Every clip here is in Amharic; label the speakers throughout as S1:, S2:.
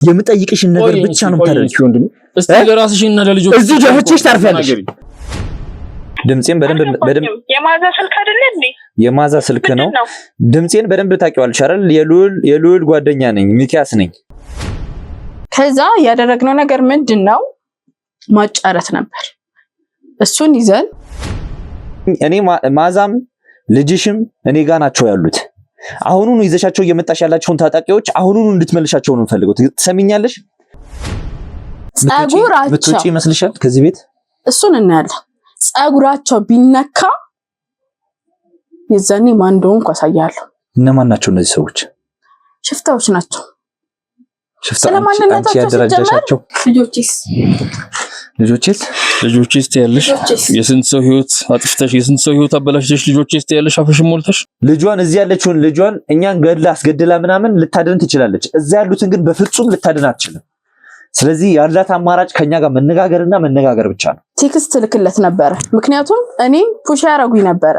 S1: የምጠይቅሽን ነገር ብቻ ነው የምታደርጊው
S2: እስቲ ለራስሽና ለልጆች
S1: እዚህ ጀህችሽ ታርፊያለሽ ድምጼን በደንብ
S3: የማዛ ስልክ አይደለ እንዴ
S1: የማዛ ስልክ ነው ድምጼን በደንብ ታውቂዋለሽ አይደል የሉል ጓደኛ ነኝ ሚኪያስ ነኝ
S4: ከዛ ያደረግነው ነገር ምንድነው ማጫረት ነበር እሱን ይዘን
S1: እኔ ማዛም ልጅሽም እኔ ጋር ናቸው ያሉት አሁኑኑ ይዘሻቸው እየመጣሽ ያላችሁን ታጣቂዎች አሁኑኑ እንድትመልሻቸው ነው ፈልገው ትሰሚኛለሽ
S4: ጸጉራቸው
S1: ብትውጪ ይመስልሻል ከዚህ ቤት
S4: እሱን እናያለን ጸጉራቸው ቢነካ የዛኔ ማን እንደሆነ አሳያለሁ
S1: እነማን ናቸው እነዚህ ሰዎች
S4: ሽፍታዎች ናቸው
S1: አንቺ ያደረጃቸው ልጆችስ ያለሽ
S2: የስንት ሰው ህይወት አጥፍተሽ የስንት ሰው ህይወት አበላሽተሽ ልጆችስ ያለሽ አፍሽን ሞልተሽ
S1: ልጇን እዚህ ያለችውን ልጇን እኛን ገድላ አስገድላ ምናምን ልታድን ትችላለች እዛ ያሉትን ግን በፍጹም ልታድን አትችልም ስለዚህ ያላት አማራጭ ከኛ ጋር መነጋገር ብቻ ነው
S4: ቴክስት ልክለት ነበር ምክንያቱም እኔም ፑሽ ያረጉኝ ነበር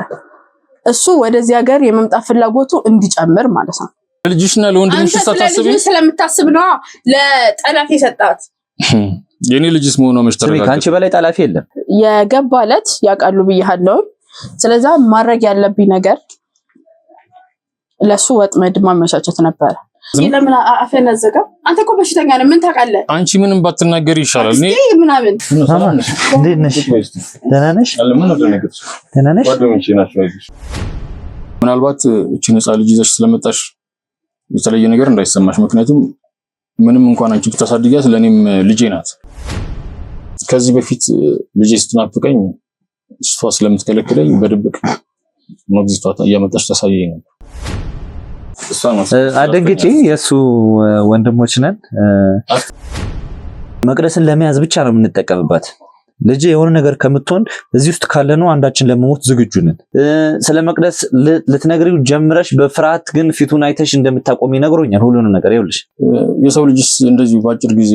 S4: እሱ ወደዚህ ሀገር የመምጣት ፍላጎቱ እንዲጨምር ማለት ነው
S2: ልጅሽና ለወንድምሽ ተታስቢ
S4: ስለምታስብ ነው ለጠላፊ የሰጣት
S2: የኔ ልጅስ መሆኑ መሽተረጋጋ
S1: ካንቺ በላይ ጠላፊ የለም
S4: የገባለት ያቃሉ ብያለሁ ስለዚህ ማድረግ ያለብኝ ነገር ለሱ ወጥመድ ማመቻቸት ነበር ለምን አፈና ዘጋ አንተ እኮ በሽተኛ ነህ ምን ታውቃለህ
S2: አንቺ ምንም ባትናገሪ ይሻላል እኔ
S4: ምናምን
S1: እንዴት ነሽ ደህና ነሽ
S2: ጓደኞቼ ናቸው ምናልባት እቺ ነፃ ልጅ ይዘሽ ስለመጣሽ የተለየ ነገር እንዳይሰማሽ ምክንያቱም ምንም እንኳን አንቺ ብታሳድጊያት ለኔም ልጄ ናት ከዚህ በፊት ልጄ ስትናፍቀኝ እሷ ስለምትከለክለኝ በድብቅ መግዚቷ ያመጣሽ ታሳየኝ ነበር
S1: አደንግጪ የሱ ወንድሞች ነን መቅደስን ለመያዝ ብቻ ነው የምንጠቀምባት ልጅ የሆነ ነገር ከምትሆን እዚህ ውስጥ ካለነው አንዳችን ለመሞት ዝግጁ ነን ስለ መቅደስ ልትነግሪው ጀምረሽ በፍርሃት ግን ፊቱን አይተሽ እንደምታቆሚ ነግሮኛል ሁሉንም ነገር ይኸውልሽ
S2: የሰው ልጅስ እንደዚህ ባጭር ጊዜ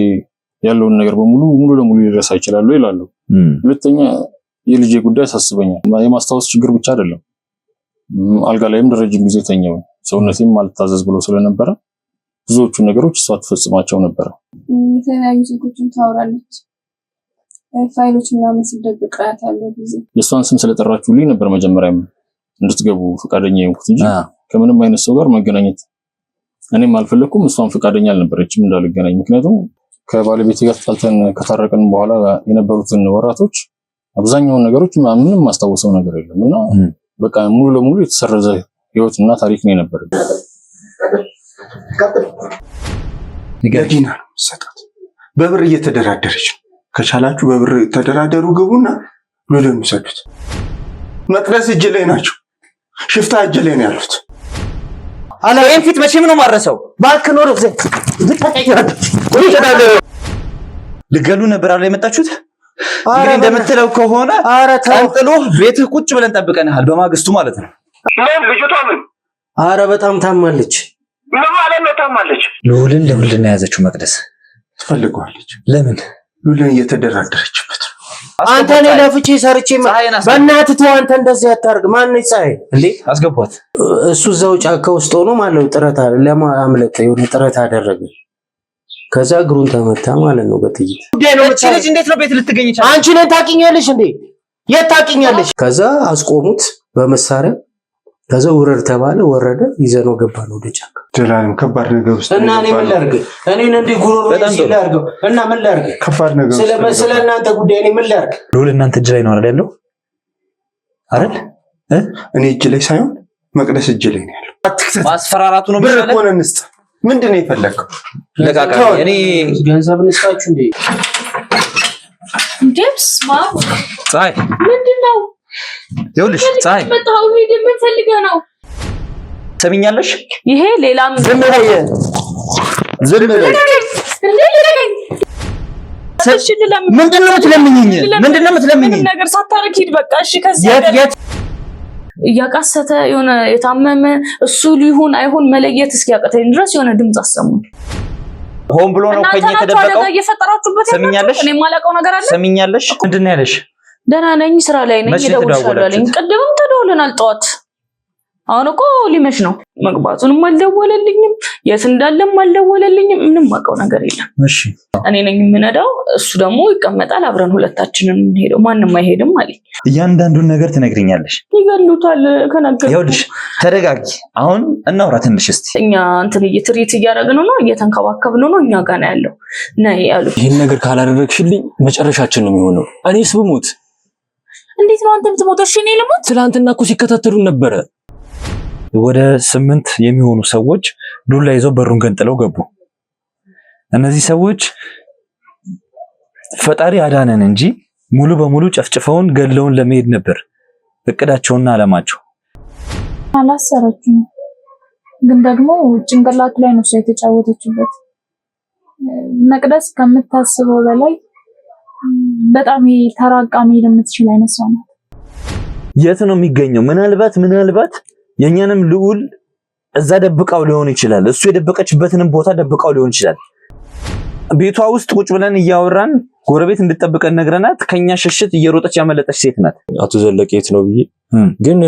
S2: ያለውን ነገር ሙሉ ለሙሉ ሊረሳ ይችላል ይላሉ ሁለተኛ የልጄ ጉዳይ ያሳስበኛል የማስታወስ ችግር ብቻ አይደለም አልጋ ላይም ለረጅም ጊዜ ተኛው ሰውነቴም ማልታዘዝ ብሎ ስለነበረ ብዙዎቹ ነገሮች እሷ ተፈጽማቸው ነበር
S5: የተለያዩ ዜጎችን ታወራለች ፋይሎች ምናምን ሲደብቃት ያለው ጊዜ
S2: የሷን ስም ስለጠራችሁልኝ ነበር መጀመሪያም እንድትገቡ ፈቃደኛ የሆንኩት እንጂ ከምንም አይነት ሰው ጋር መገናኘት እኔም አልፈለኩም እሷን ፈቃደኛ አልነበረችም እንዳልገናኝ ምክንያቱም ከባለቤቴ ጋር ተጣልተን ከታረቀን በኋላ የነበሩትን ወራቶች አብዛኛውን ነገሮች ምንም ማስታወሰው ነገር የለምና በቃ ሙሉ ለሙሉ የተሰረዘ ህይወትና ታሪክ ነው ነበር
S6: ለዲና ሰጣት በብር እየተደራደረች ከቻላችሁ በብር ተደራደሩ ግቡና ወደም ሰዱት መቅደስ እጅ ላይ ናቸው ሽፍታ እጅ ላይ ነው ያሉት
S1: አላ እንፊት መቼም ነው ማረሰው ባክ ኖር ልገሉ ነበር አለ የመጣችሁት እንግዲህ እንደምትለው ከሆነ ተንጥሎ ቤትህ ቁጭ ብለን ጠብቀናል በማግስቱ ማለት ነው
S3: ልጅቷ ምን
S7: አረ በጣም ታማለች
S3: ምን ማለት ነው ታማለች
S1: ሉልን ያዘችው መቅደስ
S6: ትፈልገዋለች
S1: ለምን
S6: ሉልን እየተደራደረችበት
S7: አንተ ነህ ለፍቺ ሰርቼ በእናትህ ተው አንተ እንደዚህ አታርግ ማን ነው ፀሐይ እንዴ
S1: አስገቧት
S7: እሱ እዛው ጫካ ውስጥ ሆኖ ማለት ነው ጥረት አለ ለማምለጥ የሆነ ጥረት አደረገ ከዛ እግሩን ተመታ ማለት ነው በጥይት
S1: እቺ ልጅ እንዴት ነው ቤት ልትገኝ ይችላል
S7: አንቺ ነህ ታቂኛለሽ እንዴ የት ታቂኛለሽ ከዛ አስቆሙት በመሳሪያ ከዛ ወረድ ተባለ ወረደ ይዘነው ገባን ወደ ጫካ
S6: ጀላን ከባድ ነገር ውስጥ
S7: እና እኔ ምን ላድርግ እኔን እንዴ ጉሮሮ ይላርገው እና ምን ላድርግ
S6: ከባድ ነገር
S7: ስለ እናንተ ጉዳይ እኔ ምን ላድርግ
S1: ሉል እናንተ እጅ ላይ ነው አይደል አይደል
S6: እኔ እጅ ላይ ሳይሆን መቅደስ እጅ ላይ ነው ያለው
S1: ማስፈራራቱ ነው
S6: ብር እኮ ነው እንስጥ ምንድነው የፈለከው
S1: ለቃቃ እኔ
S7: ገንዘብ እንስጣችሁ እንዴ
S5: ደብስ ማው
S1: ፀሐይ
S5: ምንድነው
S1: ይኸውልሽ ፀሐይ
S5: መጣው ሄደ ምን ፈልገህ ነው
S1: ሰሚኛለሽ
S4: ይሄ ሌላም
S1: ዝም በይ ምንድነው የምትለምኚኝ
S4: ነገር ሳታረክ ሂድ በቃ እሺ ከዚህ
S1: የት
S4: እያቃሰተ የሆነ የታመመ እሱ ሊሆን አይሆን መለየት እስኪያቀተኝ ድረስ የሆነ ድምጽ አሰሙ
S1: ሆን ብሎ ነው ከኛ ተደበቀው
S4: እየፈጠራችሁበት
S1: ሰሚኛለሽ
S4: እኔ ማላቀው ነገር አለ
S1: ሰሚኛለሽ ምንድነው ያለሽ
S4: ደህና ነኝ ስራ ላይ ነኝ ይደውልሻለኝ ቅድምም ተደውለናል ጧት
S5: አሁን እኮ ሊመሽ ነው። መግባቱንም አልደወለልኝም፣ የት እንዳለም አልደወለልኝም። ምንም አውቀው ነገር የለም።
S1: እሺ
S5: እኔ ነኝ የምነዳው፣ እሱ ደግሞ ይቀመጣል። አብረን ሁለታችንን እንሄደው፣ ማንም አይሄድም አለኝ።
S1: እያንዳንዱን ነገር ትነግሪኛለሽ።
S5: ይገሉታል ከነገርኩ።
S1: ይኸውልሽ ተረጋጊ። አሁን እናውራ ትንሽ እስቲ።
S5: እኛ እንትን ትሪት እያደረግን ነው፣ እየተንከባከብን ነው። እኛ ጋር ነው ያለው። ነይ ያሉ።
S2: ይህን ነገር ካላደረግሽልኝ መጨረሻችን ነው የሚሆነው። እኔስ ብሞት።
S5: እንዴት ነው አንተ የምትሞተው? እሺ እኔ ልሞት?
S2: ትላንትና እኮ ሲከታተሉን ነበረ።
S1: ወደ 8 የሚሆኑ ሰዎች ዱላ ይዘው በሩን ገንጥለው ገቡ። እነዚህ ሰዎች ፈጣሪ አዳነን እንጂ ሙሉ በሙሉ ጨፍጭፈውን ገለውን ለመሄድ ነበር እቅዳቸውና አላማቸው።
S8: አላሰረችም፣ ግን ደግሞ ጭንቅላቱ ላይ ነው የተጫወተችበት። መቅደስ ከምታስበው በላይ በጣም ተራቃሚ የምትችል አይነት ሰው ናት።
S1: የት ነው የሚገኘው? ምናልባት የኛንም ልዑል እዛ ደብቃው ሊሆን ይችላል። እሱ የደበቀችበትንም ቦታ ደብቃው ሊሆን ይችላል። ቤቷ ውስጥ ቁጭ ብለን እያወራን ጎረቤት እንድጠብቀን ነግረናት ከኛ ሽሽት እየሮጠች ያመለጠች ሴት ናት።
S2: አቶ ዘለቀ የት ነው ብዬ ግን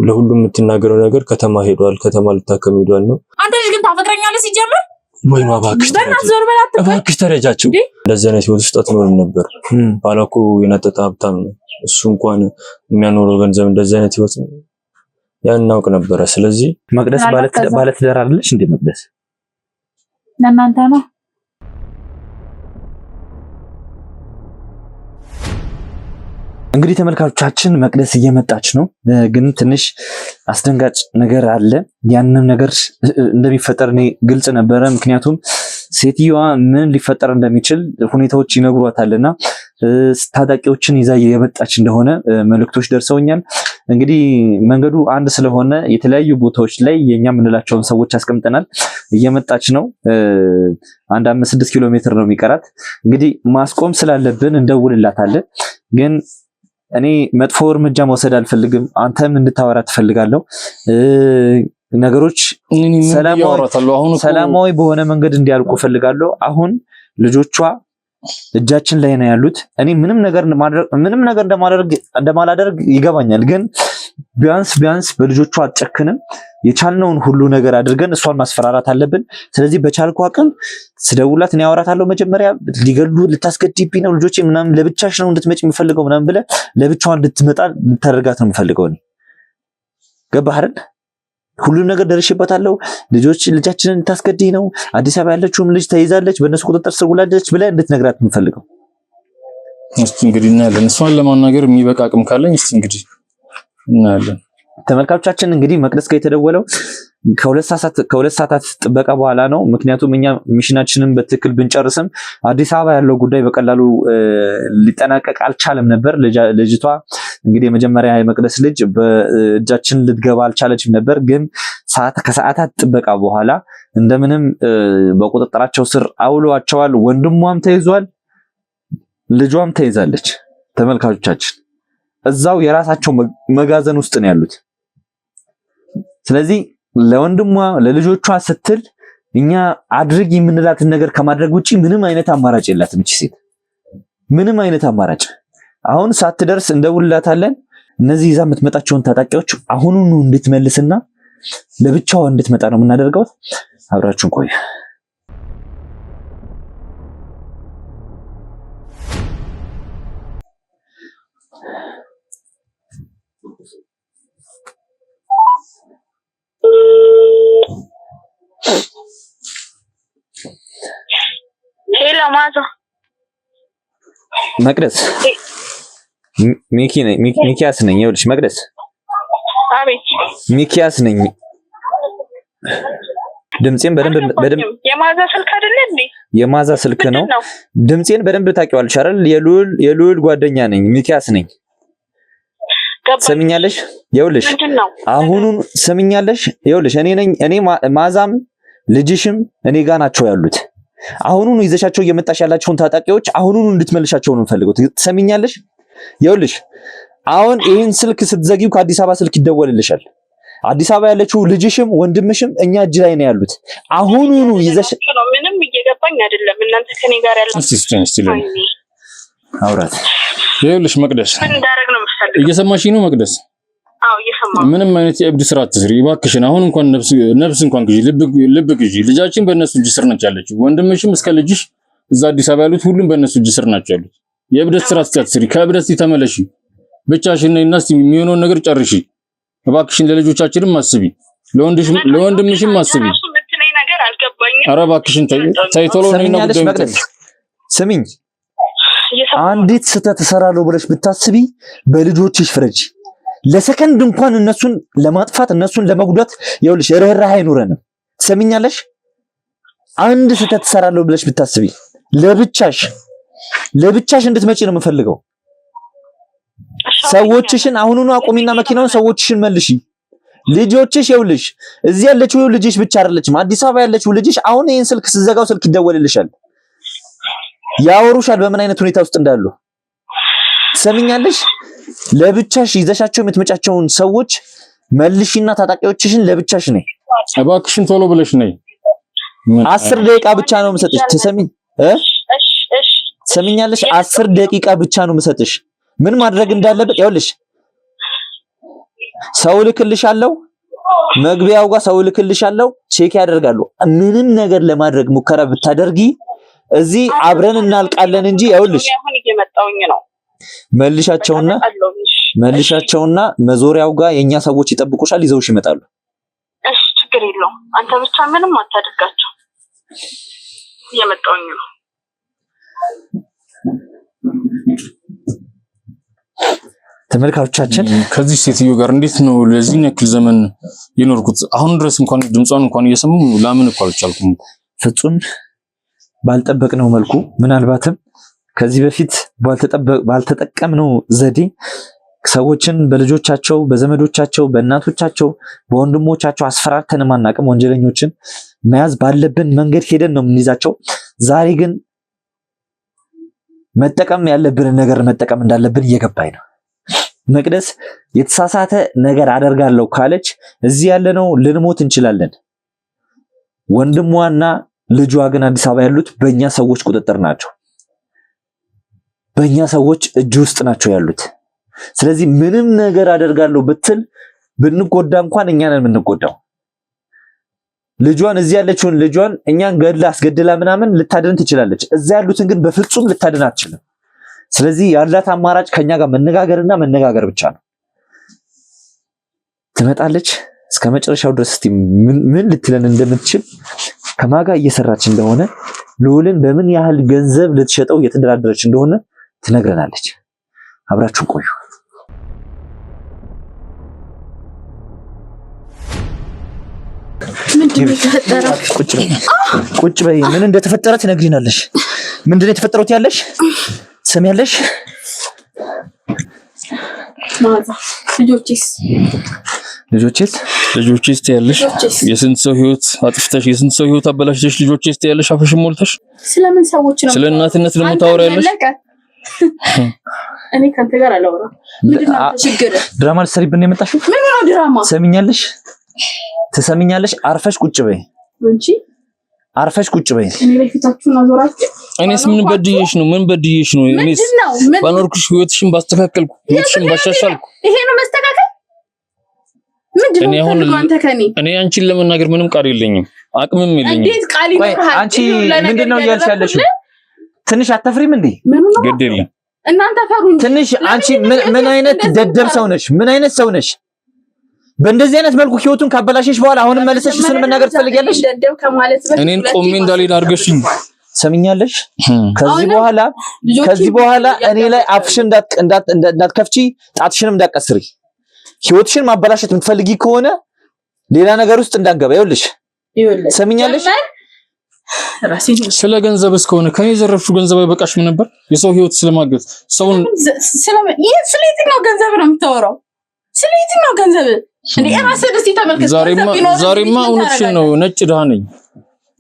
S2: ለሁሉም የምትናገረው ነገር ከተማ ሄዷል፣ ከተማ ልታከም ሄዷል ነው።
S5: አንተ ልጅ ግን ታፈቅረኛለህ ሲጀምር?
S2: ወይ እባክሽ ተረጃቸው። እንደዚህ አይነት ህይወት ውስጥ አትኖርም ነበር። ባሏ እኮ የነጠጠ ሀብታም ነው። እሱ እንኳን የሚያኖረው ገንዘብ እንደዚህ አይነት ህይወት ያን እናውቅ ነበረ። ስለዚህ
S1: መቅደስ ባለትዳር አይደለች እንዴ? መቅደስ
S8: ለእናንተ ነው።
S1: እንግዲህ ተመልካቾቻችን መቅደስ እየመጣች ነው፣ ግን ትንሽ አስደንጋጭ ነገር አለ። ያንንም ነገር እንደሚፈጠር እኔ ግልጽ ነበረ። ምክንያቱም ሴትዮዋ ምን ሊፈጠር እንደሚችል ሁኔታዎች ይነግሯታልና ታጣቂዎችን ይዛ የመጣች እንደሆነ መልእክቶች ደርሰውኛል። እንግዲህ መንገዱ አንድ ስለሆነ የተለያዩ ቦታዎች ላይ የኛ የምንላቸውን ሰዎች አስቀምጠናል። እየመጣች ነው። አንድ 5-6 ኪሎ ሜትር ነው የሚቀራት። እንግዲህ ማስቆም ስላለብን እንደውልላታለን። ግን እኔ መጥፎ እርምጃ መውሰድ አልፈልግም። አንተም እንድታወራ ትፈልጋለሁ። ነገሮች ሰላማዊ በሆነ መንገድ እንዲያልቁ ፈልጋለሁ። አሁን ልጆቿ እጃችን ላይ ነው ያሉት። እኔ ምንም ነገር እንደማላደርግ ይገባኛል። ግን ቢያንስ በልጆቿ አትጨክንም። የቻልነውን ሁሉ ነገር አድርገን እሷን ማስፈራራት አለብን። ስለዚህ በቻልኩ አቅም ስደውላት እኔ አወራታለሁ። መጀመሪያ ሊገሉ ልታስገድብኝ ነው ልጆቼ ምናምን ለብቻሽ ነው እንድትመጪ የምፈልገው ምናምን ብለህ ለብቻዋ እንድትመጣ ልታደርጋት ነው የምፈልገው። እኔ ገባህ አይደል? ሁሉም ነገር ደርሼበታለሁ። ልጃችንን ልታስገድኝ ነው፣ አዲስ አበባ ያለችውም ልጅ ተይዛለች፣ በእነሱ ቁጥጥር ስር ውላለች ብለህ እንድትነግራት የምፈልገው።
S2: እስቲ እንግዲህ እናያለን። እሷን ለማናገር የሚበቃ አቅም ካለኝ እስቲ እንግዲህ እናያለን።
S1: ተመልካቾቻችን እንግዲህ መቅደስ ጋር የተደወለው ከሁለት ሰዓታት ጥበቃ በኋላ ነው። ምክንያቱም እኛ ሚሽናችንን በትክክል ብንጨርስም አዲስ አበባ ያለው ጉዳይ በቀላሉ ሊጠናቀቅ አልቻለም ነበር። ልጅቷ እንግዲህ የመጀመሪያ የመቅደስ ልጅ በእጃችን ልትገባ አልቻለችም ነበር። ግን ከሰዓታት ጥበቃ በኋላ እንደምንም በቁጥጥራቸው ስር አውሏቸዋል። ወንድሟም ተይዟል፣ ልጇም ተይዛለች። ተመልካቾቻችን እዛው የራሳቸው መጋዘን ውስጥ ነው ያሉት። ስለዚህ ለወንድሟ ለልጆቿ ስትል እኛ አድርግ የምንላትን ነገር ከማድረግ ውጪ ምንም አይነት አማራጭ የላትም እቺ ሴት፣ ምንም አይነት አማራጭ። አሁን ሳትደርስ እንደውልላታለን። እነዚህ ይዛ የምትመጣቸውን ታጣቂዎች አሁኑኑ እንድትመልስና ለብቻዋ እንድትመጣ ነው የምናደርገው። አብራችሁን ቆዩ።
S3: ሄሎ ማዛ
S1: መቅደስ ሚኪያስ ነኝ። ይኸውልሽ መቅደስ።
S3: አቤት
S1: ሚኪያስ ነኝ። ድምጼን በደንብ
S3: የማዛ ስልክ አይደለ እንዴ?
S1: የማዛ ስልክ ነው። ድምጼን በደንብ ታውቂዋለሽ አይደል? የልዑል ጓደኛ ነኝ። ሚኪያስ ነኝ። ሰሚኛለሽ? ይኸውልሽ አሁኑን ሰሚኛለሽ? ይኸውልሽ እኔ ማዛም ልጅሽም እኔ ጋር ናቸው ያሉት። አሁኑን ይዘሻቸው እየመጣሽ ያላችሁን ታጣቂዎች አሁኑን እንድትመልሻቸው ነው የምፈልገው። ትሰሚኛለሽ? ይኸውልሽ አሁን ይህን ስልክ ስትዘጊው ከአዲስ አበባ ስልክ ይደወልልሻል። አዲስ አበባ ያለችው ልጅሽም ወንድምሽም እኛ እጅ ላይ ነው ያሉት። አሁኑኑ ይዘሽ
S3: ምንም እየገባኝ አይደለም። እናንተ ከኔ ጋር ያላችሁ
S1: አውራት።
S2: ይኸውልሽ መቅደስ
S3: ምን እንዳደረግ ነው የምትፈልገው?
S2: እየሰማሽኝ ነው መቅደስ?
S3: አዎ እየሰማሁ።
S2: ምንም አይነት የእብድ ስራ አትስሪ እባክሽን። አሁን እንኳን ነፍስ እንኳን ግዢ፣ ልብ ግዢ። ልጃችን በእነሱ እጅ ስር ነች ያለችው። ወንድምሽም እስከ ልጅሽ እዛ አዲስ አበባ ያሉት ሁሉም በእነሱ እጅ ስር ናቸው ያሉት። የእብደት ስራ አትስሪ። ከእብደት ተመለሺ። ብቻሽን ነይና እስቲ የሚሆነውን ነገር ጨርሺ እባክሽን። ለልጆቻችንም አስቢ፣ ለወንድምሽም አስቢ። ኧረ እባክሽን ተይ ቶሎ ነይና ጉዳይ
S1: ስሚኝ። አንዲት ስህተት እሰራለሁ ብለሽ ብታስቢ በልጆችሽ ፍረጂ። ለሰከንድ እንኳን እነሱን ለማጥፋት እነሱን ለመጉዳት ይኸውልሽ ርህራሄ አይኖረንም። ትሰሚኛለሽ? አንድ ስህተት እሰራለሁ ብለሽ ብታስቢ ለብቻሽ እንድትመጪ ነው የምፈልገው። ሰዎችሽን አሁኑኑ አቁሚና መኪናውን ሰዎችሽን መልሺ። ልጆችሽ ይኸውልሽ እዚህ ያለችው ልጅሽ ብቻ አይደለችም። አዲስ አበባ ያለችው ልጅሽ አሁን ይሄን ስልክ ስዘጋው ስልክ ይደወልልሻል፣ ያወሩሻል በምን አይነት ሁኔታ ውስጥ እንዳሉ። ትሰሚኛለሽ? ለብቻሽ ይዘሻቸው የምትመጫቸውን ሰዎች መልሺና ታጣቂዎችሽን ለብቻሽ ነይ
S2: እባክሽን፣ ቶሎ ብለሽ ነይ።
S1: 10 ደቂቃ ብቻ ነው የምሰጥሽ። ትሰሚኛለሽ? 10 ደቂቃ ብቻ ነው የምሰጥሽ። ምን ማድረግ እንዳለበት ይኸውልሽ ሰው ልክልሻለሁ፣ መግቢያው ጋር ሰው ልክልሻለሁ፣ ቼክ ያደርጋሉ። ምንም ነገር ለማድረግ ሙከራ ብታደርጊ እዚህ አብረን እናልቃለን እንጂ ይኸውልሽ መልሻቸውና መዞሪያው ጋር የኛ ሰዎች ይጠብቁሻል፣ ይዘውሽ ይመጣሉ።
S3: እሺ ችግር የለውም። አንተ ብቻ ምንም አታደርጋቸው። እየመጣሁኝ ነው።
S1: ተመልካቾቻችን
S2: ከዚህ ሴትዮ ጋር እንዴት ነው ለዚህ ያክል ዘመን የኖርኩት? አሁን ድረስ እንኳን ድምጿን እንኳን እየሰማሁ ላምን እኮ አልቻልኩም።
S1: ፍጹም ባልጠበቅነው መልኩ ምናልባትም ከዚህ በፊት ባልተጠቀምነው ዘዴ ሰዎችን በልጆቻቸው፣ በዘመዶቻቸው፣ በእናቶቻቸው፣ በወንድሞቻቸው አስፈራርተን ማናቀም ወንጀለኞችን መያዝ ባለብን መንገድ ሄደን ነው የምንይዛቸው። ዛሬ ግን መጠቀም ያለብንን ነገር መጠቀም እንዳለብን እየገባኝ ነው። መቅደስ የተሳሳተ ነገር አደርጋለሁ ካለች እዚህ ያለነው ልንሞት እንችላለን። ወንድሟና ልጇ ግን አዲስ አበባ ያሉት በእኛ ሰዎች ቁጥጥር ናቸው፣ በእኛ ሰዎች እጅ ውስጥ ናቸው ያሉት። ስለዚህ ምንም ነገር አደርጋለሁ ብትል ብንጎዳ እንኳን እኛ ነን የምንጎዳው። ልጇን እዚህ ያለችውን ልጇን እኛን ገድላ አስገድላ ምናምን ልታድን ትችላለች። እዛ ያሉትን ግን በፍጹም ልታድን አትችልም። ስለዚህ ያላት አማራጭ ከኛ ጋር መነጋገርና መነጋገር ብቻ ነው። ትመጣለች እስከ መጨረሻው ድረስ። እስቲ ምን ልትለን እንደምትችል ከማጋ እየሰራች እንደሆነ ልዑልን በምን ያህል ገንዘብ ልትሸጠው እየተደራደረች እንደሆነ ትነግረናለች። አብራችሁ ቆዩ።
S4: ምንድነው የተፈጠረው?
S1: ቁጭ በይ። ምን እንደተፈጠረ ትነግሪናለሽ። ምንድነው የተፈጠረው ያለሽ? ሰሚያለሽ?
S4: ማዛ
S2: ልጆቼስ ትያለሽ? የስንት ሰው ህይወት አጥፍተሽ የስንት ሰው ህይወት አበላሽተሽ ልጆቼስ ትያለሽ? አፍሽን ሞልተሽ
S4: ስለምን ሰዎች ነው?
S2: ስለ እናትነት ደግሞ ታወሪያለሽ?
S4: እኔ ካንተ ጋር አላወራም። ምንድነው ችግር?
S1: ድራማ ልትሰሪብን የመጣሽው?
S4: ምን ነው ድራማ?
S1: ትሰሚኛለሽ? አርፈሽ ቁጭ በይ።
S4: እንጂ
S1: አርፈሽ ቁጭ በይ።
S4: እኔ ለፊታችሁን አዞራችሁ።
S2: እኔስ ምን በድዬሽ ነው? እኔስ ባኖርኩሽ ህይወትሽን ባስተካከልኩ ህይወትሽን ባሻሻልኩ።
S4: ይሄ ነው መስተካከል? ምንድነው አንተ ከኔ?
S2: እኔ አንቺን ለመናገር ምንም ቃል የለኝም፣ አቅምም የለኝም።
S4: እንዴት ቃል ይኖርሃል?
S1: አንቺ ምንድነው እያልሽ ያለሽው? ትንሽ አታፍሪም እንዴ?
S2: ግድ የለም
S4: እናንተ ፈሩ እንጂ
S1: ትንሽ። አንቺ ምን አይነት ደደብ ሰው ነሽ? ምን አይነት ሰው ነሽ? በእንደዚህ አይነት መልኩ ህይወቱን ካበላሽሽ በኋላ አሁንም መልሰሽ እሱን መናገር ትፈልጊያለሽ?
S4: ደደብ ከማለት በፊት
S2: እኔን ቆሜ እንዳልሄድ አድርገሽኝ።
S1: ሰሚኛለሽ? ከዚህ በኋላ እኔ ላይ አፍሽን እንዳትከፍቺ፣ ጣትሽንም እንዳትቀስሪ። ህይወትሽን ማበላሸት የምትፈልጊ ከሆነ ሌላ ነገር ውስጥ እንዳንገባ። ይኸውልሽ ሰሚኛለሽ?
S2: ስለ ገንዘብ እስከሆነ ከኔ የዘረፍሽው ገንዘብ አይበቃሽም ነበር? የሰው ህይወት ስለማገዝ ሰውን
S4: ስለየትኛው ገንዘብ ነው የምታወራው? ስለየትኛው ገንዘብ እንዴ? ራስህ ደስ ይተመልከት።
S2: ዛሬማ እውነትሽን ነው። ነጭ ድሃ ነኝ፣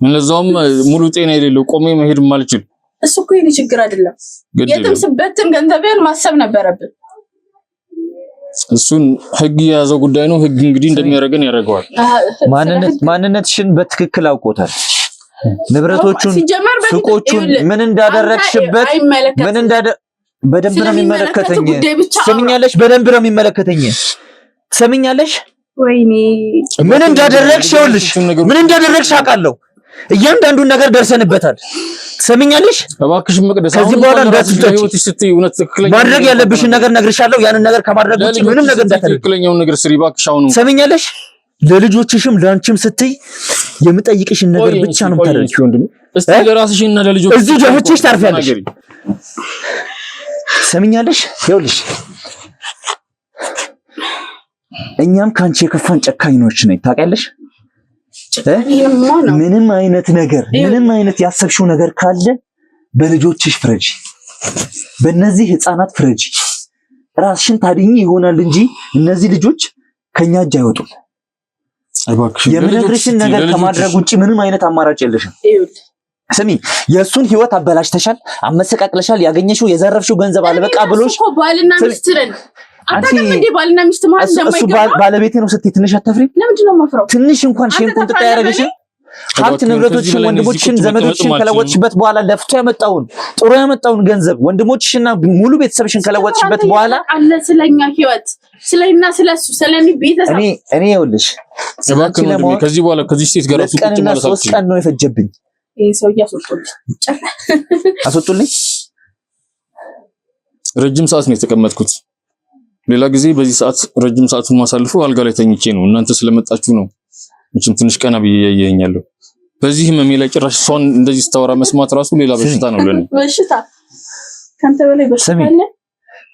S2: ለዛውም ሙሉ ጤና የሌለው ቆሜ መሄድ ማልችል።
S4: እሱ እኮ የኔ ችግር አይደለም። የትም ስበትን ገንዘብን ማሰብ ነበረብን።
S2: እሱን ህግ የያዘው ጉዳይ ነው። ህግ እንግዲህ እንደሚያደርገን ያደርገዋል።
S1: ማንነትሽን በትክክል አውቆታል። ንብረቶቹን፣ ሱቆቹን ምን እንዳደረግሽበት በደንብ ነው የሚመለከተኝ። ስሚኛለሽ? በደንብ ነው የሚመለከተኝ። ትሰሚኛለሽ?
S4: ወይኔ
S1: ምን እንዳደረግሽ ይኸውልሽ፣ ምን እንዳደረግሽ አውቃለሁ። እያንዳንዱን ነገር ደርሰንበታል። ትሰሚኛለሽ?
S2: እባክሽ መቅደስ
S1: ከዚህ በኋላ ማድረግ ያለብሽን ነገር ነግርሻለሁ። ያንን ነገር ከማድረግ ውጪ ምንም ነገር እንዳታደርጊ።
S2: ትክክለኛውን ነገር ስሪ እባክሽ። አሁን
S1: ትሰሚኛለሽ? ለልጆችሽም ለአንቺም ስትይ የምጠይቅሽን ነገር ብቻ ነው የምታደርጊው።
S2: እስቲ ለራስሽና ለልጆችሽ
S1: እዚህ ደህችሽ ታርፊያለሽ። ትሰሚኛለሽ? ይኸውልሽ እኛም ካንቺ የከፋን ጨካኞች ነኝ ታውቂያለሽ። ምንም አይነት ያሰብሽው ነገር ካለ በልጆችሽ ፍረጂ፣ በእነዚህ ህፃናት ፍረጂ። ራስሽን ታድኚ ይሆናል እንጂ እነዚህ ልጆች ከኛ እጅ አይወጡም። የምነግርሽን ነገር ከማድረግ ውጪ ምንም አይነት አማራጭ የለሽም። ስሚ፣ የእሱን ህይወት አበላሽተሻል፣ አመሰቃቅለሻል። ያገኘሽው የዘረፍሽው ገንዘብ አለበቃ ብሎሽ
S4: ባልና ሚስት ነን። አታውቅም እንዴ ባልና ሚስት ማለት እንደማይገባ?
S1: እሱ ባለቤቴ ነው ስትይ ትንሽ አታፍሪም?
S4: ለምንድን ነው የማፍረው?
S1: ትንሽ እንኳን ሼም ቁንጥጣ ያደረግሽን ሀብት ንብረቶችሽን ወንድሞችሽን ዘመዶችሽን ከለወጥሽበት በኋላ ለፍቶ ያመጣውን ጥሩ ያመጣውን ገንዘብ ወንድሞችሽና ሙሉ ቤተሰብሽን ከለወጥሽበት በኋላ
S4: አለ ስለኛ ህይወት ስለኛ ስለሱ ስለኔ ቤተሰብ
S1: እኔ ይኸውልሽ
S2: ከዚህ በኋላ ከዚህ ሴት ጋር ቁጭ ማለት
S1: ሶስት ቀን ነው የፈጀብኝ።
S4: ይሄ ሰው
S1: አስወጡልኝ።
S2: ረጅም ሰዓት ነው የተቀመጥኩት። ሌላ ጊዜ በዚህ ሰዓት ረጅም ሰዓቱን ማሳልፈው አልጋ ላይ ተኝቼ ነው። እናንተ ስለመጣችሁ ነው እቺም ትንሽ ቀና ብዬ ያየኛለሁ። በዚህ ህመሜ ላይ ጭራሽ እሷን እንደዚህ ስታወራ መስማት ራሱ ሌላ በሽታ ነው ለኔ።
S4: በሽታ ካንተ በላይ በሽታ አለ።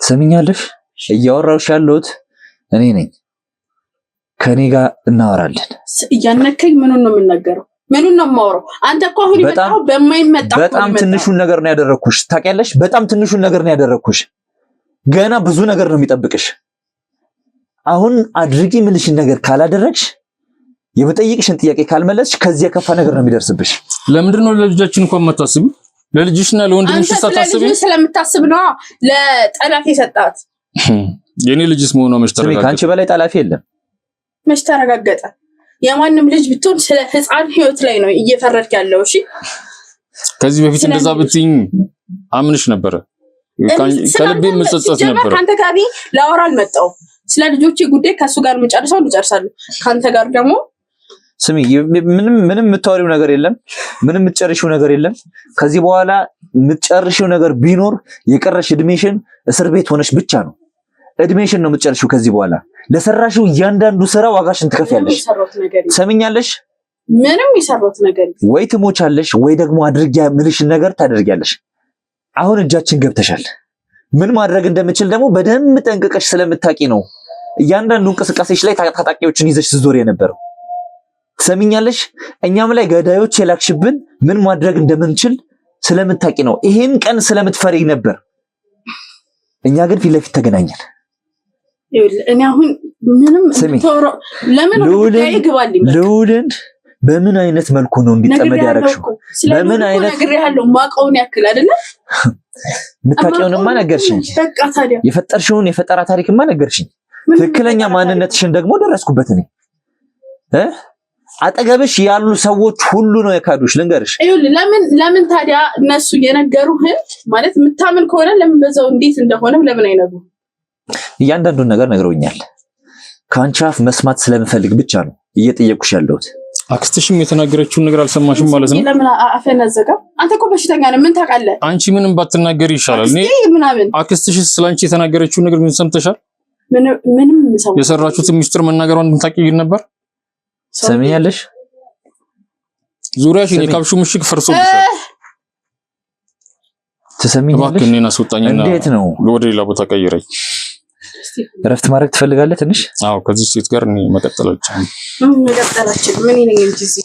S1: ሰሚኛለሽ? እያወራሁሽ ያለሁት እኔ ነኝ። ከኔ ጋር እናወራለን።
S4: እያነከኝ ምኑን ነው የምናገረው? ምኑን ነው የማወራው? አንተ እኮ አሁን ይመጣው በማይመጣ
S1: በጣም ትንሹን ነገር ነው ያደረኩሽ። ታውቂያለሽ? በጣም ትንሹን ነገር ነው ያደረኩሽ። ገና ብዙ ነገር ነው የሚጠብቅሽ። አሁን አድርጊ ምልሽን ነገር ካላደረግሽ የምጠይቅሽን ጥያቄ ካልመለስሽ ከዚህ የከፋ ነገር ነው የሚደርስብሽ።
S2: ለምንድን ነው ለልጃችን እንኳን መታስቢ? ለልጅሽና ለወንድምሽ ሳታስቢ
S4: ስለምታስብ ነው ለጠላፊ የሰጣት።
S2: የኔ ልጅስ መሆኗ መች ተረጋገጠ?
S1: ካንቺ በላይ ጠላፊ የለም።
S4: መች ተረጋገጠ? የማንም ልጅ ብትሆን ስለ ህፃን ህይወት ላይ ነው እየፈረድክ ያለው። እሺ
S2: ከዚህ በፊት እንደዛ ብትይኝ አምንሽ ነበረ። ከልቤ መጸጸት ነበር።
S4: ካንተ ጋር ላወራ አልመጣሁም። ስለ ልጆቼ ጉዳይ ከሱ ጋር እንጨርሳለሁ። ካንተ ጋር ደግሞ
S1: ስሚ፣ ምንም የምታወሪው ነገር የለም። ምንም የምትጨርሺው ነገር የለም። ከዚህ በኋላ የምትጨርሺው ነገር ቢኖር የቀረሽ እድሜሽን እስር ቤት ሆነሽ ብቻ ነው። እድሜሽን ነው የምትጨርሺው። ከዚህ በኋላ ለሰራሽው እያንዳንዱ ስራ ዋጋሽን ትከፍያለሽ። ሰሚኛለሽ?
S4: ምንም የሰራሁት ነገር
S1: ወይ ትሞቻለሽ ወይ ደግሞ አድርጊያ ምልሽን ነገር ታደርጊያለሽ። አሁን እጃችን ገብተሻል። ምን ማድረግ እንደምችል ደግሞ በደንብ ጠንቅቀሽ ስለምታቂ ነው እያንዳንዱ እንቅስቃሴሽ ላይ ታጣቂዎችን ይዘሽ ስትዞር የነበረው። ትሰሚኛለሽ? እኛም ላይ ገዳዮች የላክሽብን ምን ማድረግ እንደምንችል ስለምታቂ ነው። ይሄን ቀን ስለምትፈሪ ነበር። እኛ ግን ፊት ለፊት ተገናኘን።
S4: እኔ አሁን ምንም ተወራ ለምን
S1: ልዑልን በምን አይነት መልኩ ነው እንዲጠመድ ያደረግሽው? በምን አይነት
S4: ነገር ያለው ማቀውን ያክል አይደለ?
S1: ምታቂውንማ ነገርሽኝ።
S4: በቃ ታዲያ
S1: የፈጠርሽውን የፈጠራ ታሪክማ ነገርሽኝ። ትክክለኛ ማንነትሽን ደግሞ ደረስኩበት እኔ። አጠገብሽ ያሉ ሰዎች ሁሉ ነው የካዱሽ። ልንገርሽ።
S4: ለምን ታዲያ እነሱ የነገሩህን ማለት የምታምን ከሆነ ለምን በዛው እንዴት እንደሆነም ለምን አይነግሩም?
S1: እያንዳንዱን ነገር ነግረውኛል። ከአንቺ አፍ መስማት ስለምፈልግ ብቻ ነው እየጠየቁሽ ያለሁት።
S2: አክስትሽም የተናገረችውን ነገር አልሰማሽም ማለት ነው?
S4: ለምን አፈን አዘጋ? አንተ እኮ በሽተኛ ነህ። ምን ታውቃለህ?
S2: አንቺ ምንም ባትናገር ይሻላል። አክስትሽ ስላንቺ የተናገረችውን ነገር ምን ሰምተሻል?
S4: ምንም ሰምተሻል?
S2: የሰራችሁትን ሚስጥር መናገሯን ታውቂ ነበር?
S1: ሰሚኛለሽ?
S2: ዙሪያሽን የካብሹ ምሽግ ፈርሶብሻል።
S1: ትሰሚኛለሽ?
S2: እባክህ እኔን አስወጣኝና
S1: እንዴት ነው
S2: ወደ ሌላ ቦታ ቀይረኝ።
S1: እረፍት ማድረግ ትፈልጋለህ ትንሽ?
S2: አዎ፣ ከዚህ ሴት ጋር እኔ መቀጠል አልችልም።
S4: ምን ነኝ እንጂ እዚህ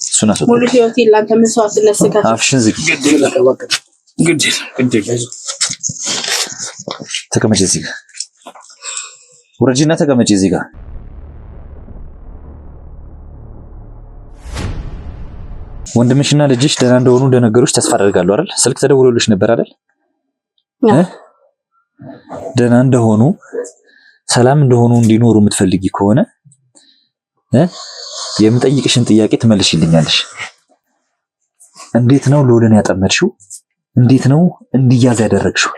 S4: ሙሉ ህይወቴ ላንተ መስዋዕትነት ስከፍል
S1: አፍሽን ዝጊ። ግድ ተቀመጪ እዚህ ጋር ውረጂና ተቀመጪ እዚህ ጋር። ወንድምሽና ልጅሽ ደህና እንደሆኑ እንደነገሩሽ ተስፋ አደርጋለሁ አይደል? ስልክ ተደውሎልሽ ነበር አይደል? ደህና እንደሆኑ ሰላም እንደሆኑ እንዲኖሩ የምትፈልጊ ከሆነ የምጠይቅሽን ጥያቄ ትመልሽልኛለሽ። እንዴት ነው ልዑልን ያጠመድሽው? እንዴት ነው እንዲያዝ ያደረግሽው?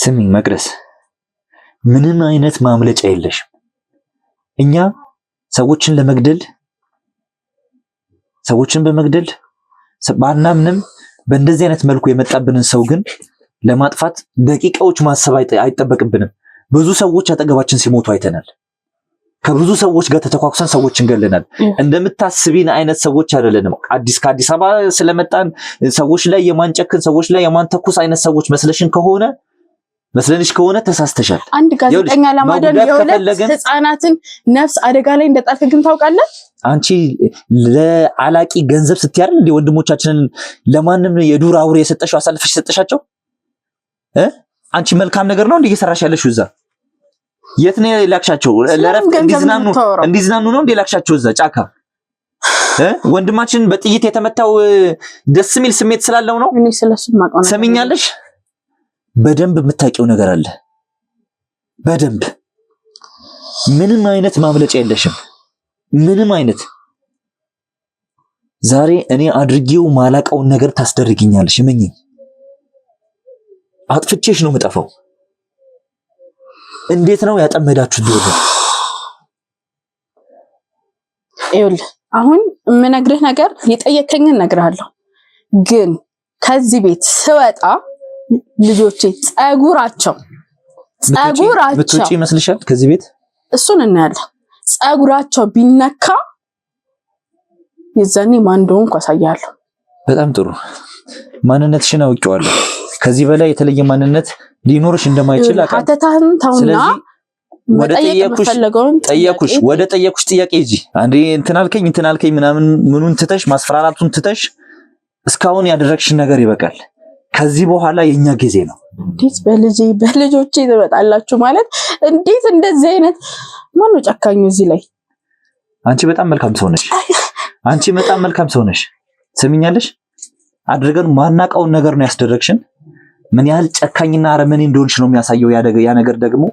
S1: ስሚ መቅደስ፣ ምንም አይነት ማምለጫ የለሽም። እኛ ሰዎችን በመግደል ባናምንም በእንደዚህ አይነት መልኩ የመጣብንን ሰው ግን ለማጥፋት ደቂቃዎች ማሰብ አይጠበቅብንም። ብዙ ሰዎች አጠገባችን ሲሞቱ አይተናል። ከብዙ ሰዎች ጋር ተተኳኩሰን ሰዎችን ገለናል። እንደምታስቢን አይነት ሰዎች አይደለንም። ከአዲስ አበባ ስለመጣን ሰዎች ላይ የማንጨክን ሰዎች ላይ የማንተኩስ አይነት ሰዎች መስለንሽ ከሆነ ተሳስተሻል።
S4: አንድ ጋዜጠኛ ለማዳን የሁለት ህፃናትን ነፍስ አደጋ ላይ እንደጣልክ ግን ታውቃለህ?
S1: አንቺ ለአላቂ ገንዘብ ስትያርል እንደ ወንድሞቻችንን ለማንም የዱር አውሬ የሰጠሽው አሳልፈሽ ሰጠሻቸው? አንቺ መልካም ነገር ነው እንዴ እየሰራሽ ያለሽው? እዛ የት ነው የላክሻቸው? ለረፍት እንዲዝናኑ ነው እንዴ የላክሻቸው? እዛ ጫካ ወንድማችን በጥይት የተመታው ደስ የሚል ስሜት ስላለው ነው?
S4: እኔ ስለሱ ማቀና
S1: ሰሚኛለሽ? በደንብ የምታውቂው ነገር አለ። በደንብ ምንም አይነት ማምለጫ የለሽም። ምንም አይነት ዛሬ እኔ አድርጌው ማላቀውን ነገር ታስደርግኛለሽ። እመኚኝ፣ አጥፍቼሽ ነው የምጠፋው። እንዴት ነው ያጠመዳችሁት? ዶሮ
S4: ይኸውልህ፣ አሁን የምነግርህ ነገር የጠየከኝን እነግርሃለሁ። ግን ከዚህ ቤት ስወጣ ልጆቼ ጸጉራቸው
S1: ብትወጪ ይመስልሻል ከዚህ ቤት?
S4: እሱን እናያለን። ጸጉራቸው ቢነካ የዛኔ ማን እንደሆንኩ አሳያለሁ።
S1: በጣም ጥሩ። ማንነትሽን አውቄዋለሁ። ከዚህ በላይ የተለየ ማንነት ሊኖርሽ እንደማይችል አውቃለሁ።
S4: አተታህን ተውና
S1: ወደ ጠየኩሽ ጥያቄ እጂ አንዴ እንትን አልከኝ ምናምን ምኑን ትተሽ ማስፈራራቱን ትተሽ እስካሁን ያደረግሽ ነገር ይበቃል። ከዚህ በኋላ የኛ ጊዜ ነው።
S4: እንዴት በልጆቼ ትመጣላችሁ ማለት እንዴት? እንደዚህ አይነት ማነው ጨካኙ እዚህ ላይ?
S1: አንቺ በጣም መልካም ሰው ነሽ። ስሚኛለሽ? አድርገን ማናቀውን ነገር ነው ያስደረግሽን። ምን ያህል ጨካኝና አረመኔ እንደሆንሽ ነው የሚያሳየው። ያ ነገር ደግሞ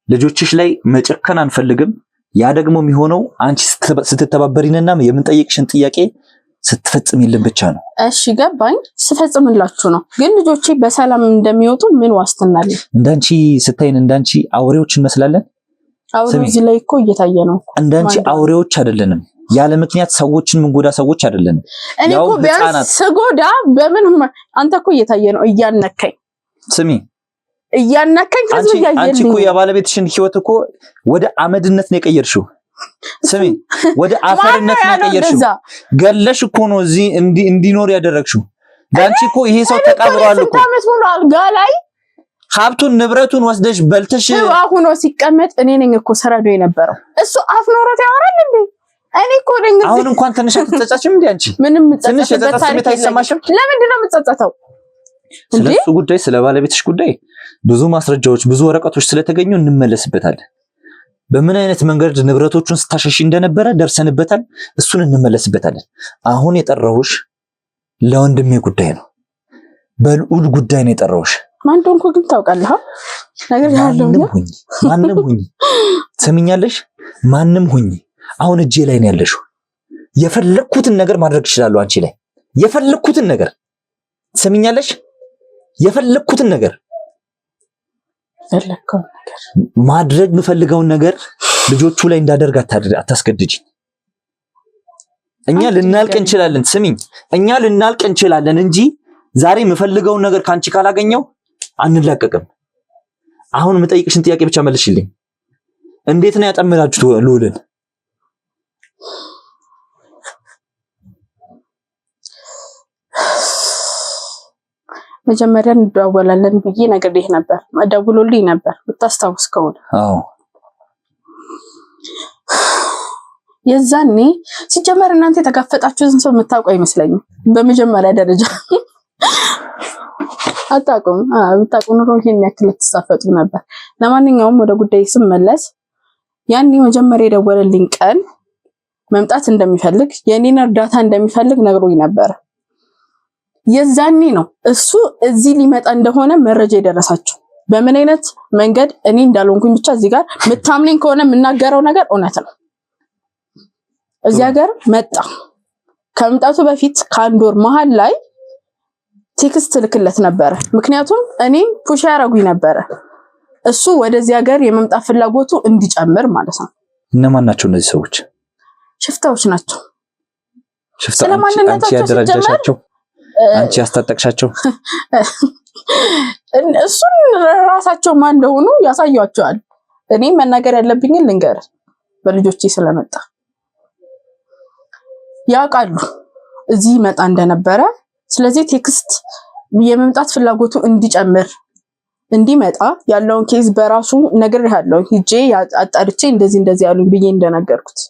S1: ልጆችሽ ላይ መጨከን አንፈልግም። ያ ደግሞ የሚሆነው አንቺ ስትተባበሪንና የምንጠይቅሽን ጥያቄ ስትፈጽሚልን ብቻ ነው።
S4: እሺ ገባኝ። ስፈጽምላችሁ ነው። ግን ልጆቼ በሰላም እንደሚወጡ ምን ዋስትና አለ?
S1: እንዳንቺ ስታይን እንዳንቺ አውሬዎች እንመስላለን?
S4: አውሬው እዚህ ላይ እኮ እየታየ ነው።
S1: እንዳንቺ አውሬዎች አይደለንም። ያለ ምክንያት ሰዎችን ምንጎዳ ሰዎች አይደለንም።
S4: እኔ እኮ ቢያንስ ስጎዳ በምን አንተ እኮ እየታየ ነው። እያነከኝ
S1: ስሚ፣
S4: እያነከኝ ከዚህ ያየልኝ።
S1: አንቺ እኮ የባለቤትሽን ህይወት እኮ ወደ አመድነት ነው የቀየርሽው። ስሚ፣ ወደ አፈርነት ነው የቀየርሽው። ገለሽ እኮ ነው እዚህ እንዲኖር ያደረግሽው። ዳንቺ እኮ ይሄ ሰው ተቀብሯል እኮ አመት ሙሉ አልጋ ላይ ሀብቱን ንብረቱን ወስደሽ በልተሽ
S4: አሁን ሲቀመጥ እኔ ነኝ እኮ ሰራዶ የነበረው። እሱ አፍ ኖሮት ያወራል እንዴ? እኔ እኮ ነኝ።
S1: አሁን እንኳን ትንሽ አትጸጸችም እንዴ አንቺ?
S4: ምንም
S1: ትንሽ የጸጸት አይሰማሽም?
S4: ለምንድን ነው የምትጸጸተው?
S1: ስለሱ ጉዳይ ስለ ባለቤትሽ ጉዳይ ብዙ ማስረጃዎች ብዙ ወረቀቶች ስለተገኙ እንመለስበታለን። በምን አይነት መንገድ ንብረቶቹን ስታሸሽ እንደነበረ ደርሰንበታል። እሱን እንመለስበታለን። አሁን የጠራሁሽ ለወንድሜ ጉዳይ ነው። በልዑል ጉዳይ ነው የጠራሁሽ።
S4: ማን እንደሆንኩ ግን ታውቃለህ? ነገር ያለው ነው።
S1: ማንንም ሁኚ፣ ሰሚኛለሽ? ማንንም ሁኚ። አሁን እጄ ላይ ነው ያለሽው። የፈለኩትን ነገር ማድረግ እችላለሁ አንቺ ላይ የፈለኩትን ነገር። ሰሚኛለሽ? የፈለኩትን ነገር ማድረግ የምፈልገውን ነገር ልጆቹ ላይ እንዳደርግ አታስገድጂ። እኛ ልናልቅ እንችላለን። ስሚኝ፣ እኛ ልናልቅ እንችላለን እንጂ ዛሬ የምፈልገውን ነገር ካንቺ ካላገኘው አንላቀቅም። አሁን የምጠይቅሽን ጥያቄ ብቻ መልሽልኝ። እንዴት ነው ያጠመዳችሁት ልዑልን?
S4: መጀመሪያ እንደዋወላለን ብዬ ነግሬህ ነበር። ደውሎልኝ ነበር ብታስታውስ ከሆነ።
S1: አዎ
S4: የዛኔ ሲጀመር እናንተ የተጋፈጣችሁትን ሰው የምታውቁ አይመስለኝም። በመጀመሪያ ደረጃ አታውቁም። ብታውቁ ኑሮ ይሄን ያክል ተሳፈጡ ነበር። ለማንኛውም ወደ ጉዳይ ስመለስ ያኔ መጀመሪያ የደወለልኝ ቀን መምጣት እንደሚፈልግ የኔን እርዳታ እንደሚፈልግ ነግሮኝ ነበር። የዛኔ ነው እሱ እዚህ ሊመጣ እንደሆነ መረጃ የደረሳችሁ። በምን አይነት መንገድ እኔ እንዳልሆንኩኝ ብቻ እዚህ ጋር ምታምነኝ ከሆነ የምናገረው ነገር እውነት ነው። እዚህ ሀገር መጣ። ከመምጣቱ በፊት ከአንድ ወር መሀል ላይ ቴክስት ልክለት ነበረ። ምክንያቱም እኔ ፑሽ ያረጉኝ ነበረ እሱ ወደዚህ ሀገር የመምጣት ፍላጎቱ እንዲጨምር ማለት ነው።
S1: እነማን ናቸው እነዚህ ሰዎች?
S4: ሽፍታዎች ናቸው።
S1: አንቺ ያደራጃሻቸው? አንቺ ያስታጠቅሻቸው?
S4: እሱን ራሳቸው ማን እንደሆኑ ያሳያቸዋል። እኔ መናገር ያለብኝን ልንገር፣ በልጆቼ ስለመጣ ያውቃሉ እዚህ መጣ እንደነበረ። ስለዚህ ቴክስት የመምጣት ፍላጎቱ እንዲጨምር እንዲመጣ ያለውን ኬዝ በራሱ ነግሬሃለሁ። ሂጄ አጣርቼ እንደዚህ ያሉኝ ብዬ እንደነገርኩት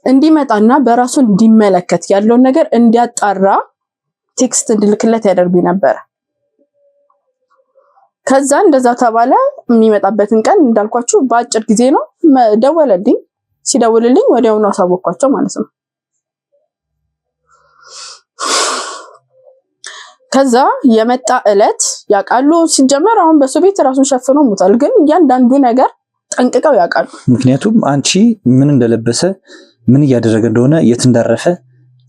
S4: እንዲመጣና በራሱ እንዲመለከት ያለውን ነገር እንዲያጣራ ቴክስት እንድልክለት ያደርጉ ነበር። ከዛ እንደዛ ተባለ። የሚመጣበትን ቀን እንዳልኳችሁ በአጭር ጊዜ ነው ደወለልኝ። ሲደውልልኝ ወዲያውኑ አሳወቅኳቸው ማለት ነው። ከዛ የመጣ እለት ያውቃሉ። ሲጀመር አሁን በሱ ቤት ራሱን ሸፍኖ ሞታል፣ ግን እያንዳንዱ ነገር ጠንቅቀው ያውቃሉ።
S1: ምክንያቱም አንቺ ምን እንደለበሰ፣ ምን እያደረገ እንደሆነ፣ የት እንዳረፈ፣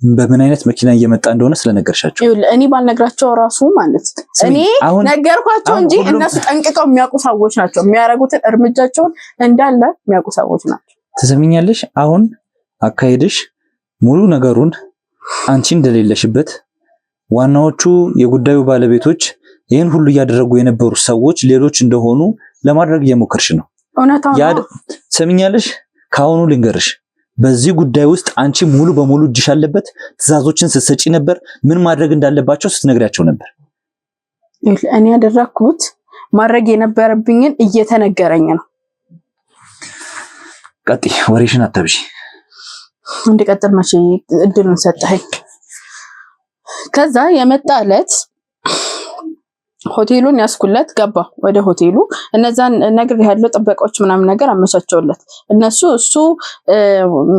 S1: በምን አይነት መኪና እየመጣ እንደሆነ ስለነገርሻቸው
S4: እኔ ባልነግራቸው ራሱ ማለት እኔ ነገርኳቸው እንጂ እነሱ ጠንቅቀው የሚያውቁ ሰዎች ናቸው። የሚያደርጉትን እርምጃቸውን እንዳለ የሚያውቁ ሰዎች ናቸው።
S1: ትሰሚኛለሽ? አሁን አካሄድሽ ሙሉ ነገሩን አንቺ እንደሌለሽበት ዋናዎቹ የጉዳዩ ባለቤቶች ይህን ሁሉ እያደረጉ የነበሩ ሰዎች ሌሎች እንደሆኑ ለማድረግ እየሞከርሽ ነው። ሰሚኛለሽ? ከአሁኑ ልንገርሽ፣ በዚህ ጉዳይ ውስጥ አንቺ ሙሉ በሙሉ እጅሽ አለበት። ትዕዛዞችን ስትሰጪ ነበር፣ ምን ማድረግ እንዳለባቸው ስትነግሪያቸው ነበር።
S4: እኔ ያደረኩት ማድረግ የነበረብኝን እየተነገረኝ ነው።
S1: ቀጥይ፣ ወሬሽን አታብዢ።
S4: እንድቀጥል መቼ እድሉን ሰጠኸኝ? ከዛ የመጣ ዕለት ሆቴሉን ያስኩለት ገባ ወደ ሆቴሉ። እነዛን ነገር ያለው ጥበቃዎች ምናምን ነገር አመቻቸውለት። እነሱ እሱ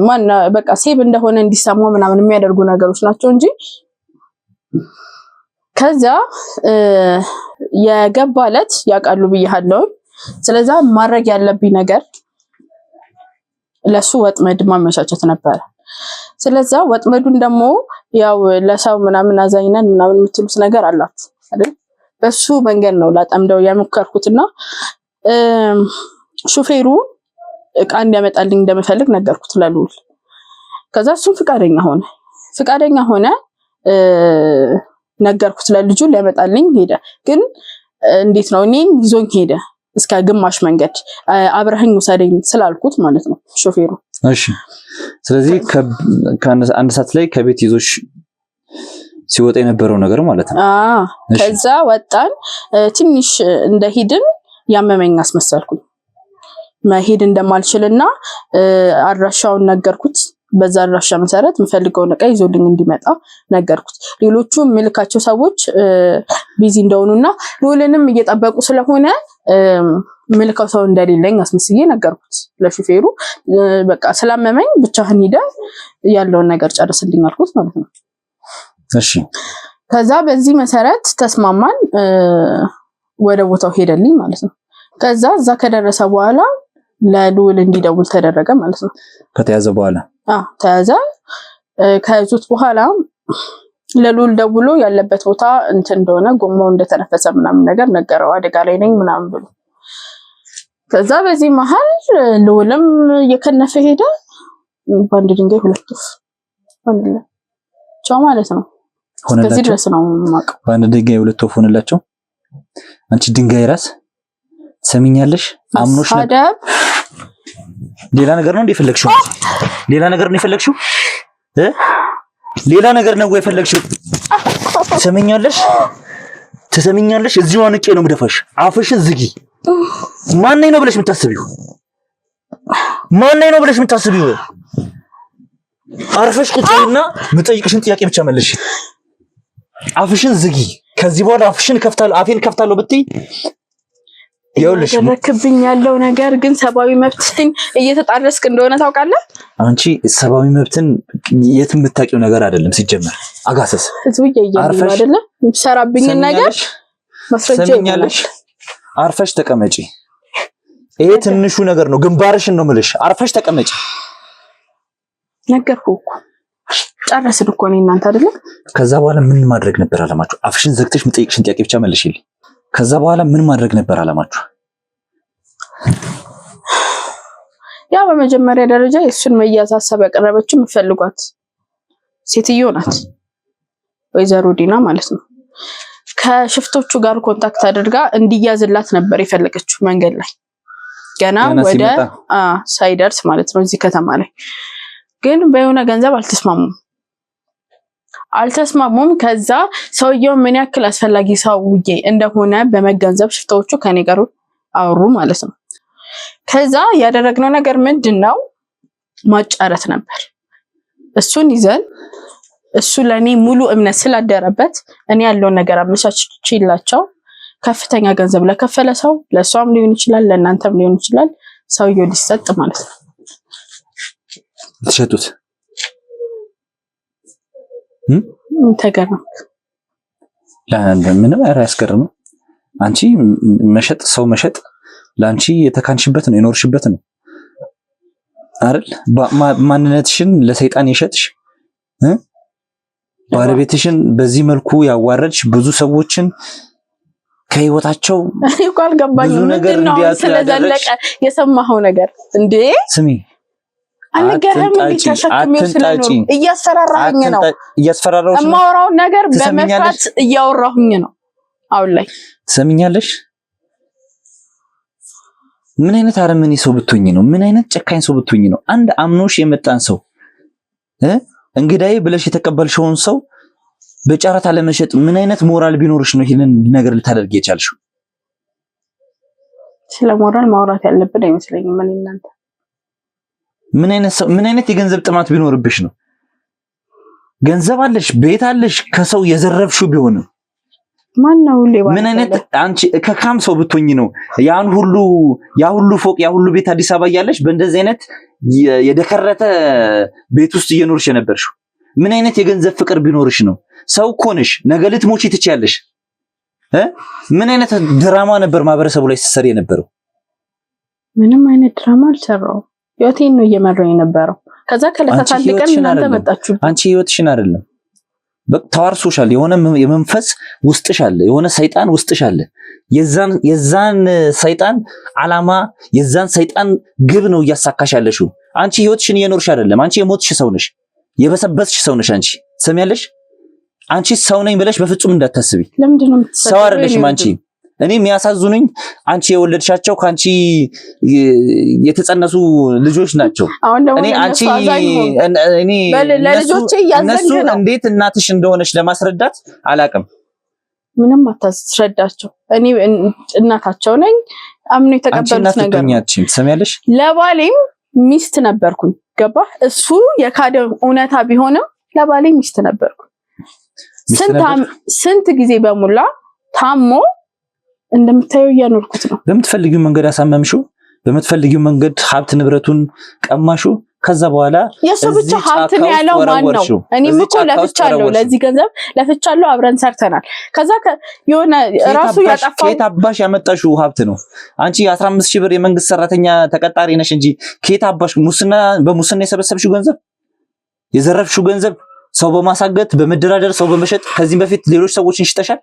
S4: ማን በቃ ሴብ እንደሆነ እንዲሰማው ምናምን የሚያደርጉ ነገሮች ናቸው እንጂ ከዛ የገባ ዕለት ያውቃሉ ብያለሁ። ስለዛ ማድረግ ያለብኝ ነገር ለሱ ወጥመድ ማመቻቸት ነበር። ስለዛ ወጥመዱን ደግሞ ያው ለሰው ምናምን አዛኝነን ምናምን የምትሉት ነገር አላችሁ አይደል? በሱ መንገድ ነው ላጠምደው የሞከርኩትና ሹፌሩ እቃ እንዲያመጣልኝ እንደምፈልግ ነገርኩት ለሉል። ከዛ እሱም ፍቃደኛ ሆነ ነገርኩት ለልጁ ሊያመጣልኝ ሄደ። ግን እንዴት ነው እኔን ይዞኝ ሄደ እስከ ግማሽ መንገድ አብረኸኝ ወሰደኝ ስላልኩት ማለት ነው ሹፌሩ።
S1: እሺ ስለዚህ ከአንድ ሰዓት ላይ ከቤት ይዞሽ ሲወጣ የነበረው ነገር ማለት ነው።
S4: ከዛ ወጣን። ትንሽ እንደሄድን ያመመኝ አስመሰልኩኝ። መሄድ እንደማልችልና አድራሻውን ነገርኩት። በዛ አድራሻ መሰረት የምፈልገውን ዕቃ ይዞልኝ እንዲመጣ ነገርኩት። ሌሎቹ ምልካቸው ሰዎች ቢዚ እንደሆኑና ሉልንም እየጠበቁ ስለሆነ ምልካው ሰው እንደሌለኝ አስመስዬ ነገርኩት ለሹፌሩ። በቃ ስላመመኝ ብቻህን ሄደ ያለውን ነገር ጨርስልኝ አልኩት ማለት ነው።
S1: እሺ
S4: ከዛ በዚህ መሰረት ተስማማን። ወደ ቦታው ሄደልኝ ማለት ነው። ከዛ እዛ ከደረሰ በኋላ ለሉል እንዲደውል ተደረገ ማለት ነው።
S1: ከተያዘ በኋላ
S4: ተያዘ። ከያዙት በኋላ ለሉል ደውሎ ያለበት ቦታ እንትን እንደሆነ ጎማው እንደተነፈሰ ምናምን ነገር ነገረው። አደጋ ላይ ነኝ ምናምን ብሎ ከዛ በዚህ መሃል ሉልም እየከነፈ ሄደ። በአንድ ድንጋይ ሁለት ወፍ ሆነላቸው ማለት ነው። እስከዚህ ድረስ ነው የማውቀው።
S1: በአንድ ድንጋይ ሁለት ወፍ ሆነላቸው። አንቺ ድንጋይ ራስ ሰሚኛለሽ? አምኖሽ ነበር። ሌላ ነገር ነው እንደፈለግሽው? ሌላ ነገር ነው የፈለግሽው? ሌላ ነገር ነው የፈለግሽው? ሰሚኛለሽ? ትሰሚኛለሽ? እዚሁ አንቄ ነው የምደፋሽ። አፍሽን ዝጊ። ማን ነኝ ነው ብለሽ የምታስቢው? ማን ነኝ ነው ብለሽ የምታስቢው? አርፈሽ ቁጭ በይና የምጠይቅሽን ጥያቄ ብቻ መልሽ። አፍሽን ዝጊ። ከዚህ በኋላ አፌን ከፍታለሁ ብትይ ይኸውልሽ
S4: ረክብኝ ያለው ነገር ግን ሰባዊ መብትን እየተጣረስክ እንደሆነ ታውቃለህ።
S1: አንቺ ሰባዊ መብትን የትም የምታውቂው ነገር አይደለም። ሲጀመር አጋሰስ
S4: ህዝቡ እያየኝ አይደለ? ሰራብኝ ነገር ማስረጃ ይኛለሽ።
S1: አርፈሽ ተቀመጪ። ይሄ ትንሹ ነገር ነው። ግንባርሽን ነው የምልሽ። አርፈሽ ተቀመጪ።
S4: ነገርኩህ እኮ ጨረስን እኮ ነው እናንተ አይደለ?
S1: ከዛ በኋላ ምን ማድረግ ነበር አላማችሁ? አፍሽን ዘግተሽ የምጠይቅሽን ጥያቄ ብቻ መልሽልኝ። ከዛ በኋላ ምን ማድረግ ነበር አላማችሁ?
S4: ያ በመጀመሪያ ደረጃ የእሱን መያዝ ሀሳብ ያቀረበችው የምፈልጓት ሴትዮ ናት፣ ወይዘሮ ዲና ማለት ነው። ከሽፍቶቹ ጋር ኮንታክት አድርጋ እንዲያዝላት ነበር የፈለገችው መንገድ ላይ ገና ወደ ሳይደርስ ማለት ነው እዚህ ከተማ ላይ። ግን በየሆነ ገንዘብ አልተስማሙም። ከዛ ሰውየው ምን ያክል አስፈላጊ ሰውዬ እንደሆነ በመገንዘብ ሽፍቶቹ ከኔ ጋር አወሩ ማለት ነው። ከዛ ያደረግነው ነገር ምንድነው? ማጫረት ነበር። እሱን ይዘን እሱ ለኔ ሙሉ እምነት ስላደረበት እኔ ያለውን ነገር አመቻችላቸው ከፍተኛ ገንዘብ ለከፈለ ሰው ለሷም ሊሆን ይችላል ለእናንተም ሊሆን ይችላል ሰውየው ሊሰጥ ማለት ነው።
S1: ተሸጡት
S4: ተገረምክ?
S1: ምንም አያስገርም። አንቺ መሸጥ ሰው መሸጥ ላንቺ የተካንሽበት ነው የኖርሽበት ነው አይደል? ማንነትሽን ለሰይጣን የሸጥሽ ባለቤትሽን በዚህ መልኩ ያዋረድሽ ብዙ ሰዎችን ከህይወታቸው
S4: ይቆል ገባኝ። ምንድነው ስለዘለቀ የሰማኸው ነገር እንዴ?
S1: ስሚ
S4: አንገረም እንዲተሸክሚው ስለኖር እያስፈራራኝ ነው።
S1: እያስፈራራሁሽ ነው።
S4: የማወራው ነገር በመፍራት እያወራሁኝ ነው አሁን ላይ።
S1: ሰሚኛለሽ? ምን አይነት አረመኔ ሰው ብትሆኚ ነው? ምን አይነት ጨካኝ ሰው ብትሆኚ ነው? አንድ አምኖሽ የመጣን ሰው እንግዳዬ ብለሽ የተቀበልሽውን ሰው በጨረታ ለመሸጥ ምን አይነት ሞራል ቢኖርሽ ነው ይሄንን ነገር ልታደርጊ የቻልሽው?
S4: ስለ ሞራል ማውራት ያለብን አይመስለኝም። ምን እናንተ
S1: ምን አይነት የገንዘብ ጥማት ቢኖርብሽ ነው? ገንዘብ አለሽ፣ ቤት አለሽ፣ ከሰው የዘረፍሽው ቢሆንም
S4: ማነው ሌባ?
S1: ምን አይነት አንቺ ከካም ሰው ብትሆኚ ነው ያ ሁሉ ፎቅ ያ ሁሉ ቤት አዲስ አበባ ያለሽ በእንደዚህ አይነት የደከረተ ቤት ውስጥ እየኖርሽ የነበርሽው? ምን አይነት የገንዘብ ፍቅር ቢኖርሽ ነው? ሰው እኮ ነሽ፣ ነገ ልትሞቺ ትችያለሽ። ምን አይነት ድራማ ነበር ማህበረሰቡ ላይ ስትሰሪ የነበረው?
S4: ምንም አይነት ድራማ አልሰራው። ህይወቴን ነው እየመራው የነበረው። ከዛ ከለታት አንድ ቀን እናንተ መጣችሁ።
S1: አንቺ ህይወትሽን አይደለም ተዋርሶሻል። የሆነ የመንፈስ ውስጥሽ አለ፣ የሆነ ሰይጣን ውስጥሽ አለ። የዛን ሰይጣን አላማ የዛን ሰይጣን ግብ ነው እያሳካሽ ያለሽው። አንቺ ህይወትሽን እየኖርሽ አይደለም። አንቺ የሞትሽ ሰው ነሽ፣ የበሰበስሽ ሰው ነሽ። አንቺ ሰሚያለሽ? አንቺ ሰው ነኝ ብለሽ በፍጹም እንዳታስቢ።
S4: ለምንድን ነው የምትሰደው?
S1: ሰው አይደለሽም አንቺ። እኔ የሚያሳዝኑኝ አንቺ የወለድሻቸው ካንቺ የተጸነሱ ልጆች ናቸው።
S4: እኔ
S1: አንቺ
S4: ለልጆቼ
S1: እነሱ እንዴት እናትሽ እንደሆነች ለማስረዳት አላቅም።
S4: ምንም አታስረዳቸው። እኔ እናታቸው ነኝ። አምኖ የተቀበሉት ነገር ነው።
S1: ትሰሚያለሽ?
S4: ለባሌም ሚስት ነበርኩኝ። ገባህ? እሱ የካደ እውነታ ቢሆንም ለባሌ ሚስት ነበርኩኝ። ስንት ጊዜ በሙላ ታሞ እንደምታየው እያኖርኩት ነው።
S1: በምትፈልጊው መንገድ አሳመምሽው፣ በምትፈልጊው መንገድ ሀብት ንብረቱን ቀማሽው። ከዛ በኋላ
S4: የሱ ብቻ ሀብት ነው ያለው ማን ነው? እኔም እኮ ለፍቻለሁ፣ ለዚህ ገንዘብ ለፍቻለሁ፣ አብረን ሰርተናል። ከዛ የሆነ ራሱ ያጠፋው
S1: ከየት አባሽ ያመጣሽው ሀብት ነው? አንቺ 15000 ብር የመንግስት ሰራተኛ ተቀጣሪ ነሽ እንጂ ከየት አባሽ በሙስና የሰበሰብሽው ገንዘብ የዘረፍሽው ገንዘብ ሰው በማሳገት በመደራደር ሰው በመሸጥ ከዚህ በፊት ሌሎች ሰዎችን ሽጠሻል።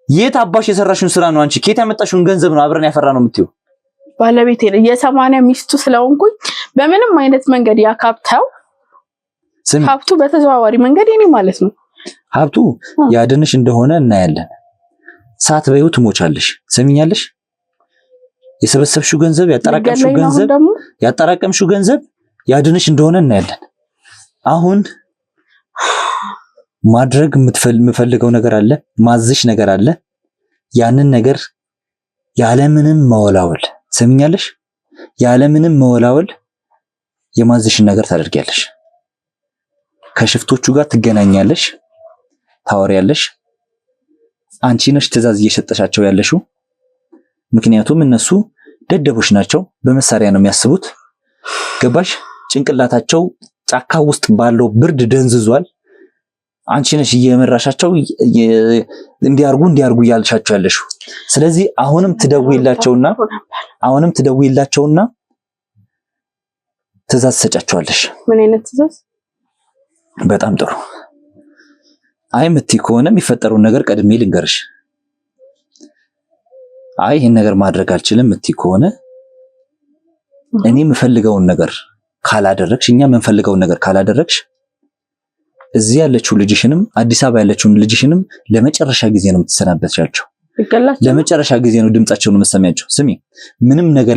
S1: የት አባሽ የሰራሽውን ስራ ነው? አንቺ ከየት ያመጣሽውን ገንዘብ ነው አብረን ያፈራ ነው የምትይው?
S4: ባለቤቴ የ80 ሚስቱ ስለሆንኩኝ በምንም አይነት መንገድ ያካብተው ሀብቱ በተዘዋዋሪ መንገድ የኔ ማለት ነው።
S1: ሀብቱ ያድንሽ እንደሆነ እናያለን። ሳት በይው ትሞቻለሽ። ሰሚኛለሽ? የሰበሰብሽው ገንዘብ ያጠራቀምሽው ገንዘብ ያድንሽ እንደሆነ እናያለን። አሁን ማድረግ የምፈልገው ነገር አለ፣ ማዝሽ ነገር አለ። ያንን ነገር ያለምንም መወላወል ሰሚኛለሽ? ያለምንም መወላወል የማዝሽን ነገር ታደርጊያለሽ። ከሽፍቶቹ ጋር ትገናኛለሽ፣ ታወሪያለሽ። አንቺ ነሽ ትዕዛዝ እየሰጠሻቸው ያለሽው። ምክንያቱም እነሱ ደደቦች ናቸው፣ በመሳሪያ ነው የሚያስቡት። ገባሽ? ጭንቅላታቸው ጫካ ውስጥ ባለው ብርድ ደንዝዟል። አንቺ ነሽ እየመራሻቸው እንዲያርጉ እያልሻቸው ያለሽው። ስለዚህ አሁንም ትደውይላቸውና ትዕዛዝ ትሰጫቸዋለሽ።
S4: ምን አይነት ትዕዛዝ?
S1: በጣም ጥሩ። አይ የምትይ ከሆነ የሚፈጠረውን ነገር ቀድሜ ልንገርሽ። አይ ይሄን ነገር ማድረግ አልችልም የምትይ ከሆነ እኔ የምፈልገውን ነገር ካላደረግሽ፣ እኛ የምንፈልገውን ነገር ካላደረግሽ እዚህ ያለችው ልጅሽንም አዲስ አበባ ያለችውን ልጅሽንም ለመጨረሻ ጊዜ ነው የምትሰናበቻቸው። ለመጨረሻ ጊዜ ነው ድምጻቸውን የምትሰሚያቸው። ስሚ፣ ምንም ነገር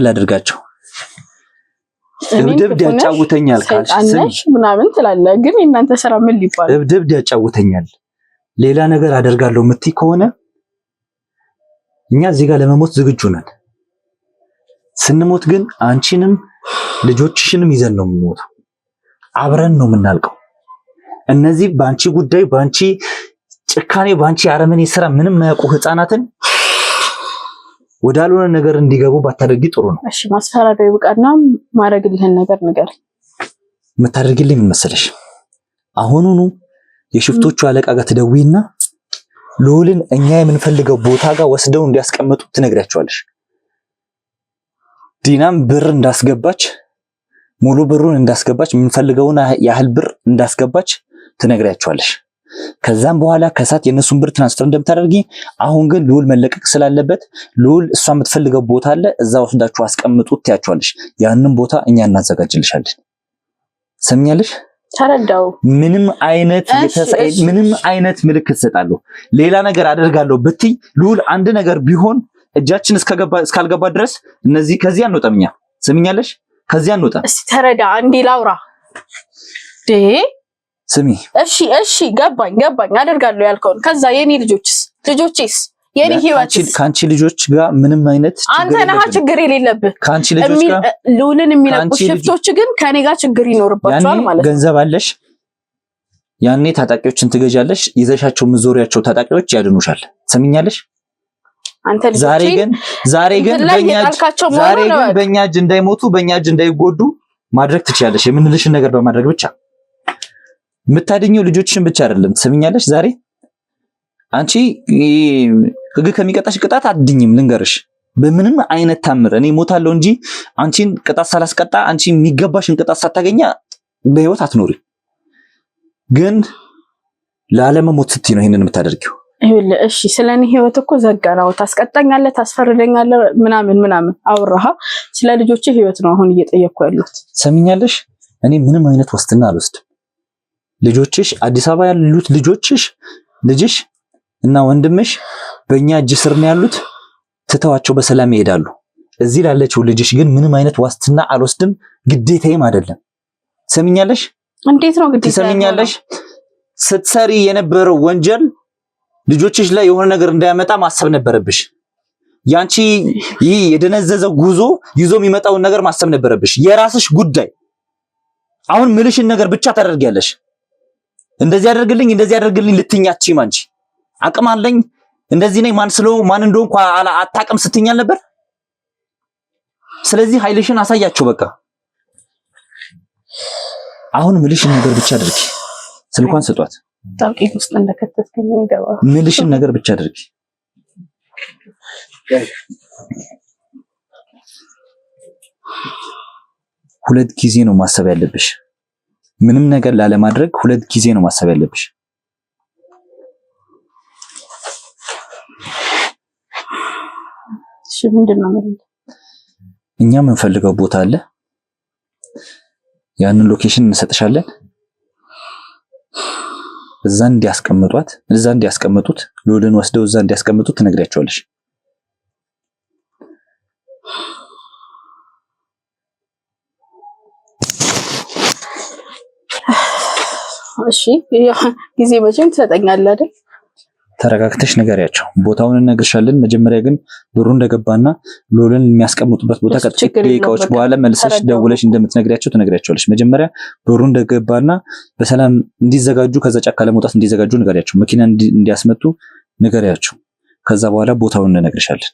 S1: ላድርጋቸው እብድብድ ያጫውተኛል ካልሽ
S4: ምናምን ትላለህ፣ ግን እናንተ ስራ ምን ሊባል
S1: እብድብድ ያጫውተኛል ሌላ ነገር አደርጋለሁ የምትይ ከሆነ እኛ እዚህ ጋር ለመሞት ዝግጁ ነን። ስንሞት ግን አንቺንም ልጆችሽንም ይዘን ነው የምንሞተው። አብረን ነው የምናልቀው። እነዚህ ባንቺ ጉዳይ፣ ባንቺ ጭካኔ፣ ባንቺ አረመኔ ስራ ምንም የማያውቁ ህፃናትን ወዳልሆነ ነገር እንዲገቡ ባታደርጊ ጥሩ ነው።
S4: እሺ ማስፈራሪያ ይብቃና ማድረግልህን ነገር ንገር።
S1: የምታደርጊልኝ ምን መሰለሽ? አሁኑኑ የሽፍቶቹ አለቃ ጋር ትደውይና ልዑልን እኛ የምንፈልገው ቦታ ጋር ወስደው እንዲያስቀምጡ ትነግሪያቸዋለሽ። ዲናም ብር እንዳስገባች፣ ሙሉ ብሩን እንዳስገባች፣ የምንፈልገውን ያህል ብር እንዳስገባች ትነግሪያቸዋለሽ። ከዛም በኋላ ከሳት የነሱን ብር ትራንስፈር እንደምታደርጊ፣ አሁን ግን ልዑል መለቀቅ ስላለበት ልዑል እሷ የምትፈልገው ቦታ አለ እዛ ወስዳችሁ አስቀምጡት ትያቸዋለሽ። ያንን ቦታ እኛ እናዘጋጅልሻለን። ሰምኛለሽ?
S4: ተረዳው።
S1: ምንም አይነት ምልክት ሰጣለሁ፣ ሌላ ነገር አደርጋለሁ ብትይ ልዑል አንድ ነገር ቢሆን እጃችን እስካልገባ ድረስ እነዚህ ከዚህ አንወጣም። እኛ ሰምኛለሽ? ከዚህ አንወጣም።
S4: እስቲ ተረዳ፣ አንዴ ላውራ።
S1: ስሚ፣
S4: እሺ ገባኝ አደርጋለሁ ያልከውን። ከዛ የኔ ልጆችስ የኔ ህይወትስ?
S1: ካንቺ ልጆች ጋር ምንም አይነት
S4: አንተ ነህ ችግር የሌለብህ።
S1: ካንቺ ልጆች ጋር
S4: ልዑልን የሚለቁ ሽፍቶች ግን ከኔ ጋር ችግር ይኖርባቸዋል ማለት ነው።
S1: ገንዘብ አለሽ፣ ያኔ ታጣቂዎችን ትገዣለሽ፣ ይዘሻቸው ምዞሪያቸው ታጣቂዎች ያድኑሻል። ሰምኛለሽ?
S4: አንተ ልጆች
S1: ዛሬ ግን በእኛ እጅ እንዳይሞቱ፣ በእኛ እጅ እንዳይጎዱ ማድረግ ትችያለሽ። የምንልሽን ነገር በማድረግ ብቻ የምታድኘው ልጆችሽን ብቻ አይደለም። ትሰሚኛለሽ? ዛሬ አንቺ ህግ ከሚቀጣሽ ቅጣት አትድኝም። ልንገርሽ፣ በምንም አይነት ታምር እኔ ሞታለሁ እንጂ አንቺን ቅጣት ሳላስቀጣ፣ አንቺ የሚገባሽን ቅጣት ሳታገኛ በህይወት አትኖሪ። ግን ላለመሞት ስትይ ነው ይሄንን የምታደርጊው።
S4: ይኸውልህ፣ እሺ ስለኔ ህይወት እኮ ዘጋናው። ታስቀጣኛለህ፣ ታስፈርደኛለህ፣ ምናምን አውራሃ። ስለ ልጆች ህይወት ነው አሁን እየጠየቅኩ ያለሁት።
S1: ሰሚኛለሽ? እኔ ምንም አይነት ዋስትና አልወስድም። ልጆችሽ አዲስ አበባ ያሉት ልጅሽ እና ወንድምሽ በእኛ እጅ ስር ነው ያሉት። ትተዋቸው በሰላም ይሄዳሉ። እዚህ ላለችው ልጅሽ ግን ምንም አይነት ዋስትና አልወስድም፣ ግዴታዬም አይደለም። ሰሚኛለሽ?
S4: እንዴት ነው ግዴታ?
S1: ሰሚኛለሽ? ስትሰሪ የነበረው ወንጀል ልጆችሽ ላይ የሆነ ነገር እንዳያመጣ ማሰብ ነበረብሽ። ያንቺ ይህ የደነዘዘ ጉዞ ይዞ የሚመጣውን ነገር ማሰብ ነበረብሽ። የራስሽ ጉዳይ። አሁን ምልሽን ነገር ብቻ ታደርጊያለሽ። እንደዚህ ያደርግልኝ ልትኛቺም አንቺ አቅም አለኝ እንደዚህ ነኝ ማን እንደሆንኩ አታውቅም ስትኛል ነበር። ስለዚህ ኃይልሽን አሳያቸው በቃ። አሁን ምልሽን ነገር ብቻ አድርጊ። ስልኳን ስጧት።
S4: ታውቂ ውስጥ እንደከተትከኝ ይገባ።
S1: ምልሽን ነገር ብቻ አድርጊ። ሁለት ጊዜ ነው ማሰብ ያለብሽ። ምንም ነገር ላለማድረግ ሁለት ጊዜ ነው ማሰብ ያለብሽ።
S4: እሺ ምንድነው ማለት?
S1: እኛ የምንፈልገው ቦታ አለ። ያንን ሎኬሽን እንሰጥሻለን። እዛ እንዲያስቀምጡት ልዑልን ወስደው እዛ እንዲያስቀምጡት ትነግሪያቸዋለሽ።
S4: እሺ ጊዜ መቼም ትሰጠኛለህ አይደል?
S1: ተረጋግተሽ ንገሪያቸው። ቦታውን እነግርሻለን። መጀመሪያ ግን ብሩ እንደገባና ልዑልን የሚያስቀምጡበት ቦታ ከጥቂት ደቂቃዎች በኋላ መልሰሽ ደውለሽ እንደምትነግሪያቸው ትነግሪያቸዋለሽ። መጀመሪያ ብሩ እንደገባና በሰላም እንዲዘጋጁ፣ ከዛ ጫካ ለመውጣት እንዲዘጋጁ ንገሪያቸው። መኪና እንዲያስመጡ ንገሪያቸው። ከዛ በኋላ ቦታውን እነግርሻለን።